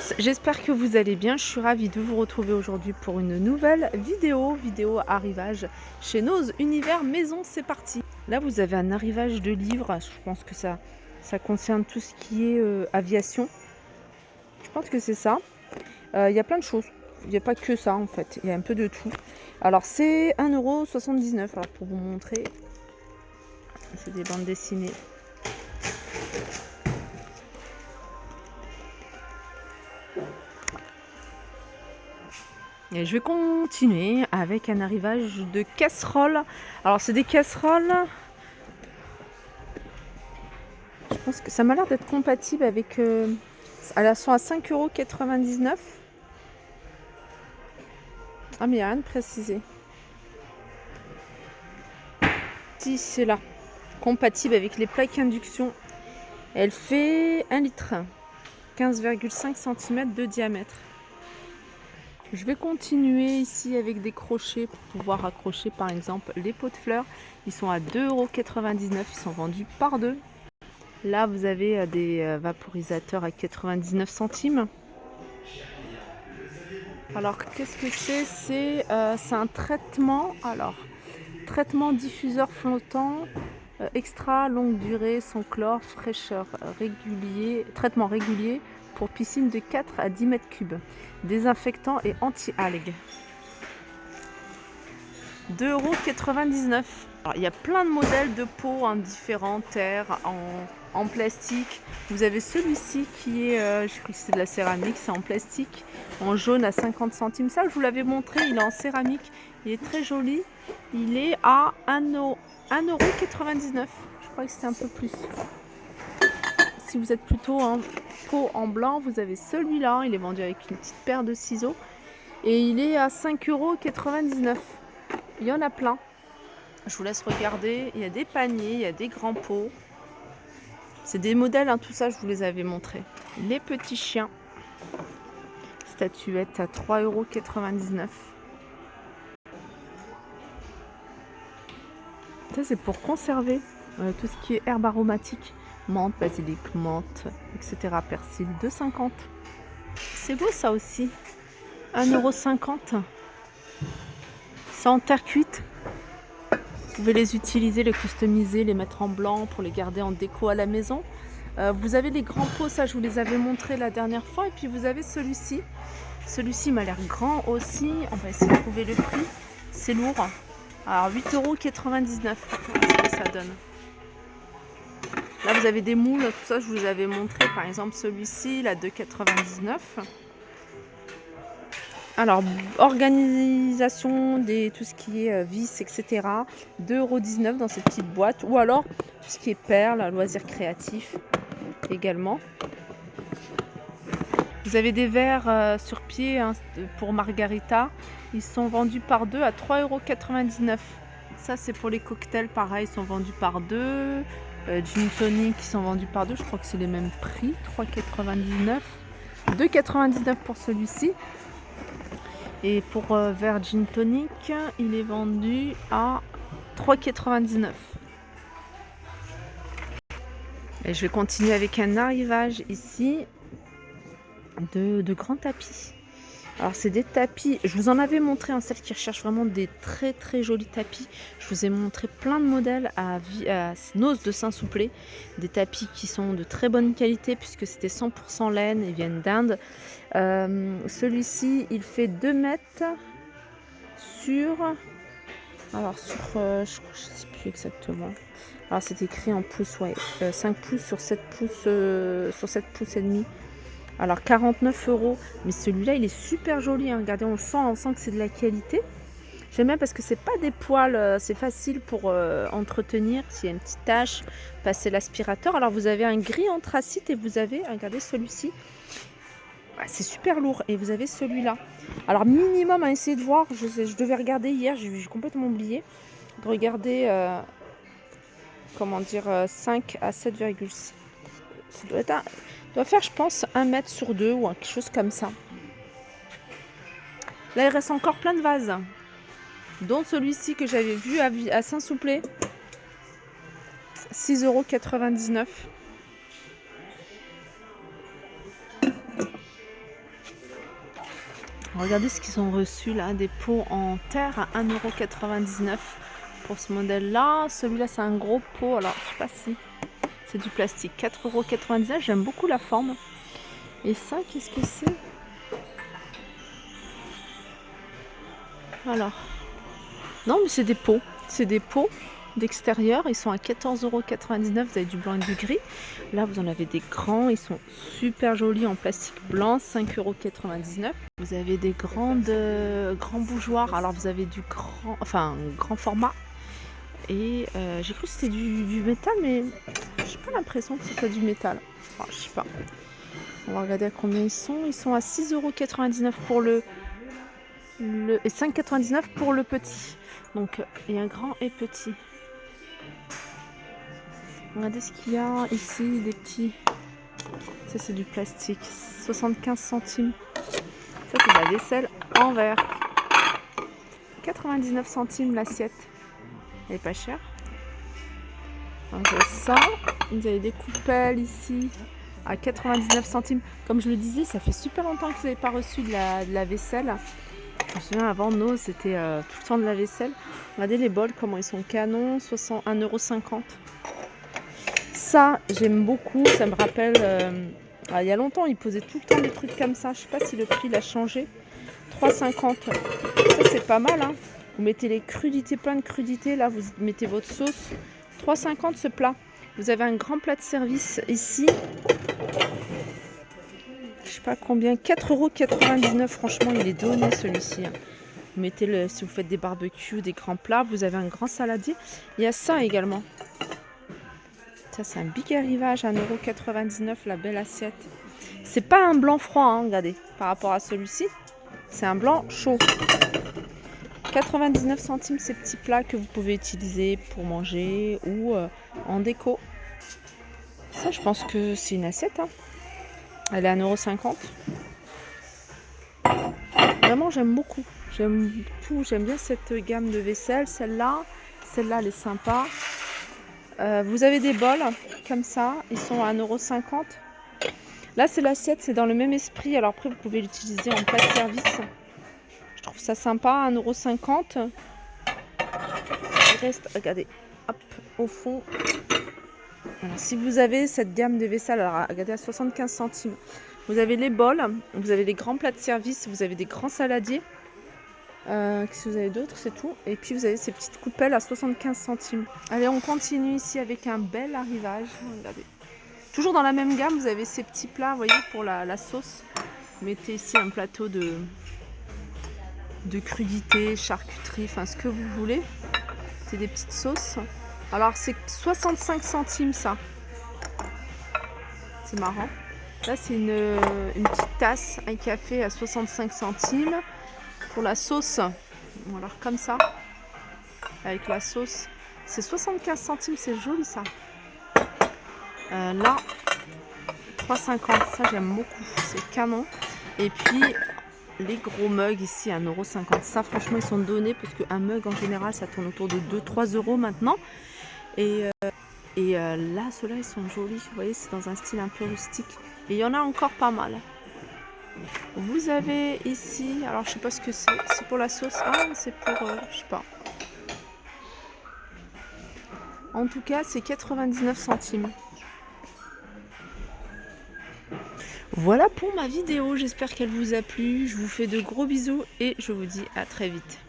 tous, j'espère que vous allez bien. Je suis ravie de vous retrouver aujourd'hui pour une nouvelle vidéo arrivage chez Nose Univers Maison. C'est parti. Là, vous avez un arrivage de livres. Je pense que ça concerne tout ce qui est aviation. Je pense que c'est ça. Il y a plein de choses. Il n'y a pas que ça en fait. Il y a un peu de tout. Alors, c'est 1,79 €. Alors, pour vous montrer, c'est des bandes dessinées. Et je vais continuer avec un arrivage de casseroles. Alors c'est des casseroles. Je pense que ça m'a l'air d'être compatible avec... elles sont à 5,99 €. Ah mais il n'y a rien de précisé. Si c'est là. Compatible avec les plaques induction. Elle fait 1 litre. 15,5 cm de diamètre. Je vais continuer ici avec des crochets pour pouvoir accrocher par exemple les pots de fleurs. Ils sont à 2,99 €. Ils sont vendus par deux. Là, vous avez des vaporisateurs à 99 centimes. Alors, qu'est-ce que c'est? C'est un traitement. Alors, traitement diffuseur flottant, extra longue durée, sans chlore, fraîcheur régulier, traitement régulier pour piscine de 4 à 10 mètres cubes. Désinfectant et anti-algues. 2,99 €. Alors, il y a plein de modèles de pots en différents terres, en plastique. Vous avez celui-ci qui est, je crois que c'est de la céramique, c'est en plastique, en jaune à 50 centimes. Ça, je vous l'avais montré, il est en céramique, il est très joli. Il est à 1,99 €. Je crois que c'était un peu plus. Si vous êtes plutôt en pot en blanc, vous avez celui-là, il est vendu avec une petite paire de ciseaux. Et il est à 5,99 €. Il y en a plein. Je vous laisse regarder. Il y a des paniers, il y a des grands pots. C'est des modèles, hein, tout ça, je vous les avais montrés. Les petits chiens. Statuette à 3,99 €. Ça, c'est pour conserver tout ce qui est herbe aromatique. Menthe, basilic, menthe, etc. Persil, 2,50 €. C'est beau ça aussi. 1,50 €. C'est en terre cuite. Vous pouvez les utiliser, les customiser, les mettre en blanc pour les garder en déco à la maison. Vous avez les grands pots, ça je vous les avais montrés la dernière fois. Et puis vous avez celui-ci. Celui-ci m'a l'air grand aussi. On va essayer de trouver le prix. C'est lourd. Alors 8,99 €. Voilà ce que ça donne. Là vous avez des moules, tout ça je vous les avais montré. Par exemple celui-ci, là 2,99 €. Alors, organisation de tout ce qui est vis, etc. 2,19 € dans cette petite boîte. Ou alors, tout ce qui est perles, loisirs créatifs également. Vous avez des verres sur pied, hein, pour Margarita. Ils sont vendus par deux à 3,99 €. Ça, c'est pour les cocktails, pareil, ils sont vendus par deux. Gin tonic, ils sont vendus par deux. Je crois que c'est les mêmes prix. 3,99 €. 2,99 € pour celui-ci. Et pour verre gin tonic, il est vendu à 3,99 €. Et je vais continuer avec un arrivage ici de grands tapis. Alors c'est des tapis, je vous en avais montré, hein, celles qui recherchent vraiment des très très jolis tapis. Je vous ai montré plein de modèles à Nose de Saint-Souplé. Des tapis qui sont de très bonne qualité puisque c'était 100% laine, ils viennent d'Inde. Celui-ci, il fait 2 mètres sur... Alors je ne sais plus exactement. Alors c'est écrit en pouces, ouais. 5 pouces sur 7 pouces, sur 7 pouces et demi. Alors 49 €, mais celui-là il est super joli, hein. Regardez, on sent que c'est de la qualité. J'aime bien parce que c'est pas des poils, c'est facile pour entretenir. S'il y a une petite tache, passer l'aspirateur. Alors vous avez un gris anthracite et vous avez, regardez celui-ci, c'est super lourd. Et vous avez celui-là. Alors minimum à essayer de voir, je devais regarder hier, j'ai complètement oublié de regarder, comment dire, 5 à 7,6. Ça doit faire, je pense, 1 mètre sur 2 ou quelque chose comme ça. Là, il reste encore plein de vases, dont celui-ci que j'avais vu à Saint-Souplé. 6,99 €. Regardez ce qu'ils ont reçu là, des pots en terre à 1,99 € pour ce modèle-là. Celui-là, c'est un gros pot. Alors, je sais pas si c'est du plastique. 4,99 €. J'aime beaucoup la forme. Et ça, qu'est-ce que c'est? Alors, non, mais c'est des pots. C'est des pots d'extérieur. Ils sont à 14,99 €. Vous avez du blanc et du gris. Là, vous en avez des grands. Ils sont super jolis en plastique blanc. 5,99 €. Vous avez des grands bougeoirs. Alors, vous avez du grand format. Et j'ai cru que c'était du métal, mais j'ai pas l'impression que ce soit du métal. Enfin, je sais pas. On va regarder à combien ils sont. Ils sont à 6,99 € pour et 5,99 € pour le petit. Donc, il y a un grand et petit. Regardez ce qu'il y a ici, des petits. Ça, c'est du plastique. 75 centimes. Ça, c'est de la vaisselle en verre. 99 centimes l'assiette. Elle est pas chère. Donc, ça. Vous avez des coupelles ici à 99 centimes. Comme je le disais, ça fait super longtemps que vous n'avez pas reçu de la vaisselle. Je me souviens, avant, nous, c'était tout le temps de la vaisselle. Regardez les bols, comment ils sont canons, 1,50 €. Ça, j'aime beaucoup. Ça me rappelle... il y a longtemps, ils posaient tout le temps des trucs comme ça. Je ne sais pas si le prix l'a changé. 3,50 €. Ça, c'est pas mal. Hein. Vous mettez les crudités, plein de crudités. Là, vous mettez votre sauce. 3,50 € ce plat. Vous avez un grand plat de service ici. Je sais pas combien, 4,99 €. Franchement, il est donné celui-ci. Vous mettez si vous faites des barbecues, des grands plats, vous avez un grand saladier. Il y a ça également. Ça, c'est un big arrivage, 1,99 € la belle assiette. C'est pas un blanc froid, hein, regardez, par rapport à celui-ci. C'est un blanc chaud. 99 centimes ces petits plats que vous pouvez utiliser pour manger ou en déco. Ça, je pense que c'est une assiette. Hein. Elle est à 1,50 €. Vraiment, j'aime beaucoup. J'aime bien cette gamme de vaisselle. Celle-là, elle est sympa. Vous avez des bols comme ça. Ils sont à 1,50 €. Là, c'est l'assiette. C'est dans le même esprit. Alors après, vous pouvez l'utiliser en plat de service. Je trouve ça sympa. 1,50 €. Il reste, regardez, hop, au fond. Alors, si vous avez cette gamme de vaisselle, alors regardez à 75 centimes. Vous avez les bols, vous avez les grands plats de service, vous avez des grands saladiers. Qu'est-ce que vous avez d'autre? C'est tout. Et puis vous avez ces petites coupelles à 75 centimes. Allez, on continue ici avec un bel arrivage. Regardez. Toujours dans la même gamme, vous avez ces petits plats, vous voyez, pour la sauce. Vous mettez ici un plateau de crudités, charcuterie, enfin ce que vous voulez. C'est des petites sauces. Alors c'est 65 centimes ça. C'est marrant. Là c'est une petite tasse, un café à 65 centimes. Pour la sauce, alors comme ça, avec la sauce, c'est 75 centimes, c'est joli ça. Là, 3,50 €, ça j'aime beaucoup, c'est canon. Et puis les gros mugs ici à 1,50 €. Ça franchement ils sont donnés parce qu'un mug en général ça tourne autour de 2-3 € maintenant. Et là, ceux-là, ils sont jolis. Vous voyez, c'est dans un style un peu rustique. Et il y en a encore pas mal. Vous avez ici, alors je sais pas ce que c'est. C'est pour la sauce. Ah, c'est pour, je sais pas. En tout cas, c'est 99 centimes. Voilà pour ma vidéo. J'espère qu'elle vous a plu. Je vous fais de gros bisous et je vous dis à très vite.